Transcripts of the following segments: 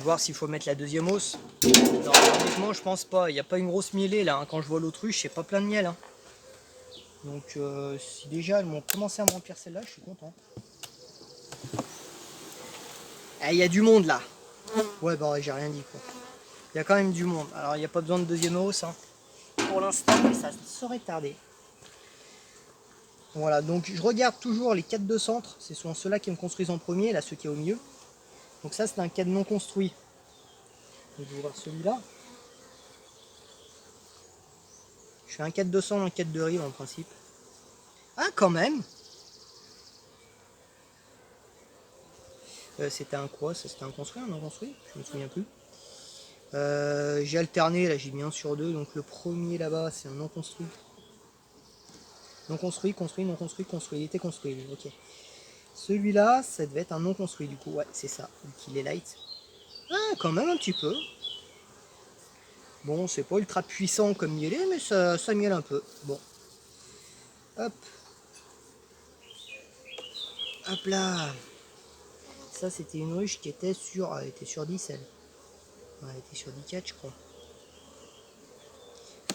voir s'il faut mettre la deuxième hausse. Non, honnêtement, je pense pas. Il n'y a pas une grosse mielée là. Hein. Quand je vois l'autruche, c'est pas plein de miel. Hein. Donc, si déjà elles m'ont commencé à me remplir celle-là, je suis content. Il y a du monde là. Ouais, bah j'ai rien dit quoi. Il y a quand même du monde. Alors, il n'y a pas besoin de deuxième hausse. Hein. Pour l'instant, mais ça saurait tarder. Voilà, donc je regarde toujours les cadres de centre. Ce sont ceux-là qui me construisent en premier, là, ceux qui est au milieu. Donc ça, c'est un cadre non construit. Donc, je vais voir celui-là. Je fais un 4-200 dans le 4 de rive en principe. Ah, quand même. C'était un quoi? Ça, c'était un construit, un non construit? Je me souviens plus. J'ai alterné, là j'ai mis 1 sur 2. Donc le premier là-bas, c'est un non construit. Non construit, construit, non construit, construit. Il était construit, lui. Ok. Celui-là, ça devait être un non construit du coup. Ouais, c'est ça. Donc il est light. Ah, quand même un petit peu. Bon, c'est pas ultra puissant comme mielé, mais ça miele un peu. Bon. Hop. Hop là. Ça, c'était une ruche qui était sur... elle était sur 10, elle. Ouais, elle était sur 10-4, je crois.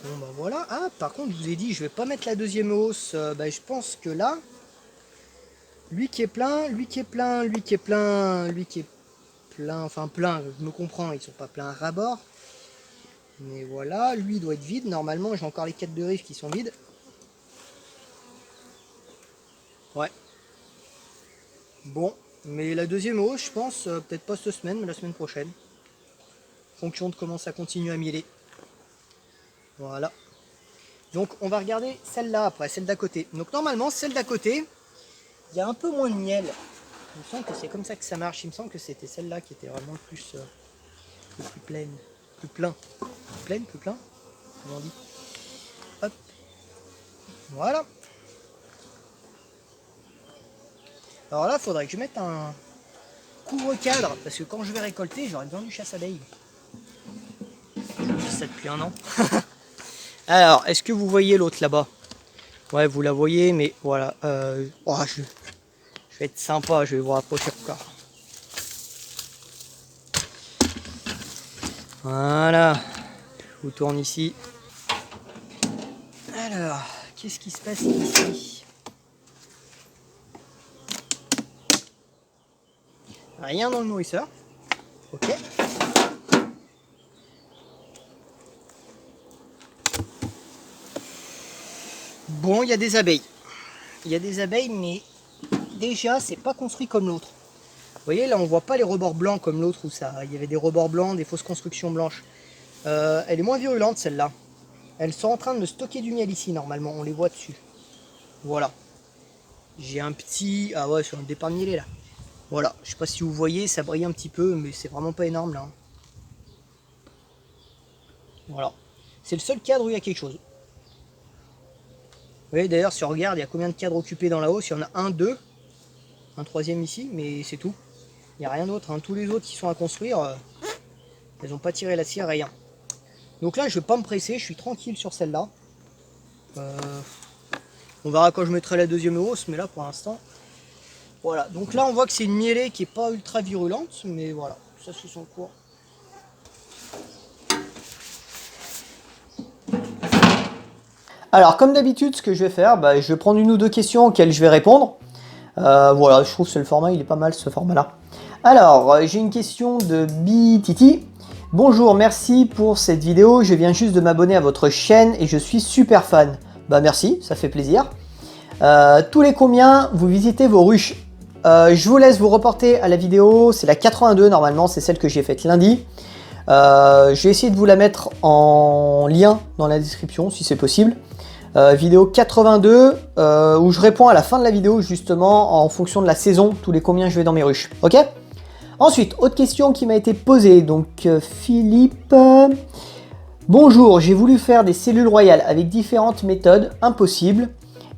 Bon, bah voilà. Ah, par contre, je vous ai dit, je vais pas mettre la deuxième hausse. Bah, je pense que là... lui qui est plein, lui qui est plein, lui qui est plein, lui qui est plein... enfin, plein, je me comprends, ils sont pas pleins à ras-bord. Mais voilà, lui il doit être vide. Normalement, j'ai encore les 4 de rive qui sont vides. Ouais. Bon, mais la deuxième hausse, je pense, peut-être pas cette semaine, mais la semaine prochaine. En fonction de comment ça continue à mieler. Voilà. Donc, on va regarder celle-là après, celle d'à côté. Donc, normalement, celle d'à côté, il y a un peu moins de miel. Il me semble que c'est comme ça que ça marche. Il me semble que c'était celle-là qui était vraiment le plus pleine. Plus plein. Plus pleine, plus plein. Comment on dit? Hop. Voilà. Alors là, il faudrait que je mette un couvre-cadre, parce que quand je vais récolter, j'aurai besoin du chasse-abeilles. Je me dis ça depuis un an. Alors, est-ce que vous voyez l'autre là-bas? Ouais, vous la voyez, mais voilà. Oh, je vais être sympa, je vais vous rapprocher encore. Voilà. Je vous tourne ici. Alors, qu'est-ce qui se passe ici? Rien dans le nourrisseur. Ok. Bon, il y a des abeilles. Il y a des abeilles, mais déjà, c'est pas construit comme l'autre. Vous voyez, là, on voit pas les rebords blancs comme l'autre où ça. Il y avait des rebords blancs, des fausses constructions blanches. Elle est moins virulente, celle-là. Elles sont en train de me stocker du miel ici, normalement. On les voit dessus. Voilà. J'ai un petit... ah ouais, sur un départ mielé, là. Voilà. Je sais pas si vous voyez, ça brille un petit peu, mais c'est vraiment pas énorme, là. Voilà. C'est le seul cadre où il y a quelque chose. Vous voyez, d'ailleurs, si on regarde, il y a combien de cadres occupés dans la hausse? Il y en a un, deux. Un troisième ici, mais c'est tout. Il n'y a rien d'autre. Hein. Tous les autres qui sont à construire, elles n'ont pas tiré la cire, rien. Donc là, je ne vais pas me presser, je suis tranquille sur celle-là. On verra quand je mettrai la deuxième hausse, mais là, pour l'instant... voilà. Donc là, on voit que c'est une mielée qui n'est pas ultra virulente, mais voilà, ça suit son cours. Alors, comme d'habitude, ce que je vais faire, je vais prendre une ou deux questions auxquelles je vais répondre. Voilà, je trouve que le format, il est pas mal, ce format-là. Alors, j'ai une question de BTT. Bonjour, merci pour cette vidéo. Je viens juste de m'abonner à votre chaîne et je suis super fan. Bah merci, ça fait plaisir. Tous les combien vous visitez vos ruches? Je vous laisse vous reporter à la vidéo. C'est la 82 normalement, c'est celle que j'ai faite lundi. Je vais essayer de vous la mettre en lien dans la description si c'est possible. Vidéo 82 où je réponds à la fin de la vidéo justement en fonction de la saison, tous les combien je vais dans mes ruches. Ok. Ensuite, autre question qui m'a été posée. Donc Philippe, bonjour, j'ai voulu faire des cellules royales avec différentes méthodes, impossible.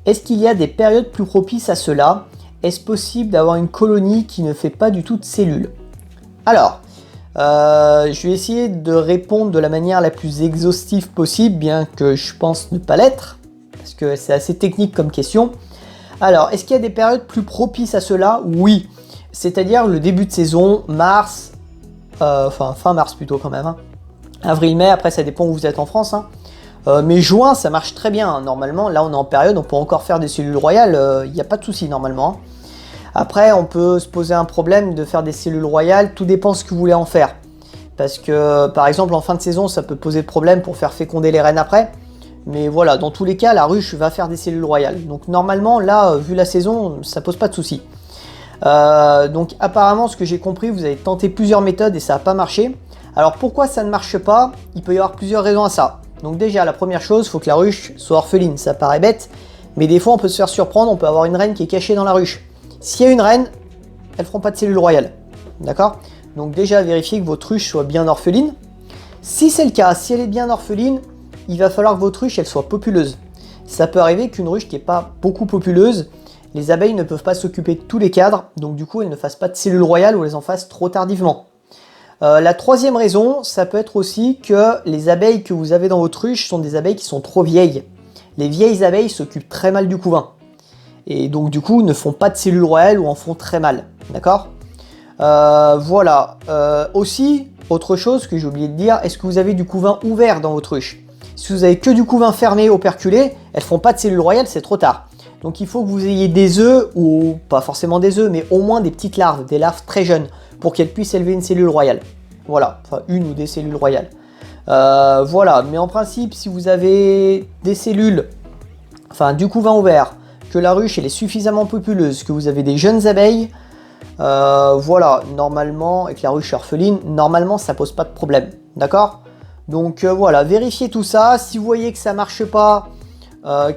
Est-ce qu'il y a des périodes plus propices à cela? Est-ce possible d'avoir une colonie qui ne fait pas du tout de cellules? Alors, je vais essayer de répondre de la manière la plus exhaustive possible, bien que je pense ne pas l'être, parce que c'est assez technique comme question. Alors, est-ce qu'il y a des périodes plus propices à cela? Oui, c'est-à-dire le début de saison, mars, enfin fin mars plutôt quand même. Hein. Avril-mai, après ça dépend où vous êtes en France. Hein. Mais juin, ça marche très bien. Hein. Normalement, là on est en période, on peut encore faire des cellules royales, il n'y a pas de souci normalement. Hein. Après, on peut se poser un problème de faire des cellules royales, tout dépend ce que vous voulez en faire. Parce que par exemple en fin de saison, ça peut poser problème pour faire féconder les reines après. Mais voilà, dans tous les cas, la ruche va faire des cellules royales. Donc normalement, là, vu la saison, ça pose pas de souci. Donc apparemment, ce que j'ai compris, vous avez tenté plusieurs méthodes et ça n'a pas marché. Alors pourquoi ça ne marche pas? Il peut y avoir plusieurs raisons à ça. Donc déjà, la première chose, il faut que la ruche soit orpheline. Ça paraît bête, mais des fois on peut se faire surprendre, on peut avoir une reine qui est cachée dans la ruche. S'il y a une reine, elles ne feront pas de cellules royales. D'accord? Donc déjà, vérifiez que votre ruche soit bien orpheline. Si c'est le cas, si elle est bien orpheline, il va falloir que votre ruche elle soit populeuse. Ça peut arriver qu'une ruche qui n'est pas beaucoup populeuse, les abeilles ne peuvent pas s'occuper de tous les cadres, donc du coup elles ne fassent pas de cellules royales ou elles en fassent trop tardivement. La troisième raison, ça peut être aussi que les abeilles que vous avez dans votre ruche sont des abeilles qui sont trop vieilles. Les vieilles abeilles s'occupent très mal du couvain. Et donc du coup ne font pas de cellules royales ou en font très mal. D'accord? Voilà. Aussi, autre chose que j'ai oublié de dire, est-ce que vous avez du couvain ouvert dans votre ruche? Si vous avez que du couvain fermé operculé, elles ne feront pas de cellules royales, c'est trop tard. Donc il faut que vous ayez des œufs, ou pas forcément des œufs, mais au moins des petites larves, des larves très jeunes, pour qu'elles puissent élever une cellule royale. Voilà, enfin une ou des cellules royales. Voilà, mais en principe, si vous avez des cellules, enfin du couvain ouvert, que la ruche elle est suffisamment populeuse, que vous avez des jeunes abeilles, voilà, normalement, avec la ruche orpheline, normalement ça pose pas de problème, d'accord? Donc voilà, vérifiez tout ça, si vous voyez que ça marche pas,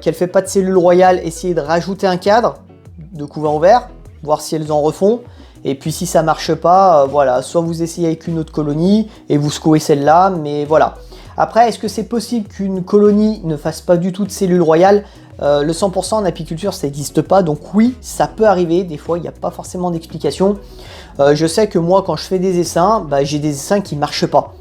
qu'elle fait pas de cellules royales, essayez de rajouter un cadre de couvain ouvert, voir si elles en refont, et puis si ça marche pas, voilà, soit vous essayez avec une autre colonie, et vous secouez celle-là, mais voilà. Après, est-ce que c'est possible qu'une colonie ne fasse pas du tout de cellules royales? Le 100% en apiculture, ça n'existe pas, donc oui, ça peut arriver, des fois il n'y a pas forcément d'explication. Je sais que moi, quand je fais des essaims, bah, j'ai des essaims qui ne marchent pas.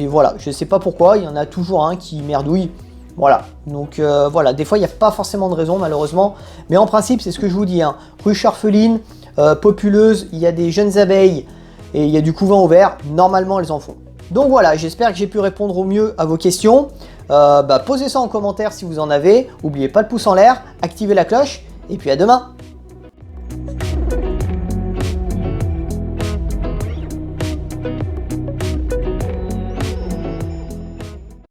Voilà, je ne sais pas pourquoi, il y en a toujours un qui merdouille. Voilà, donc voilà, des fois il n'y a pas forcément de raison malheureusement, mais en principe c'est ce que je vous dis, hein. Ruche orpheline, populeuse, il y a des jeunes abeilles et il y a du couvain ouvert, normalement elles en font. Donc voilà, j'espère que j'ai pu répondre au mieux à vos questions. Posez ça en commentaire si vous en avez, n'oubliez pas le pouce en l'air, activez la cloche, et puis à demain.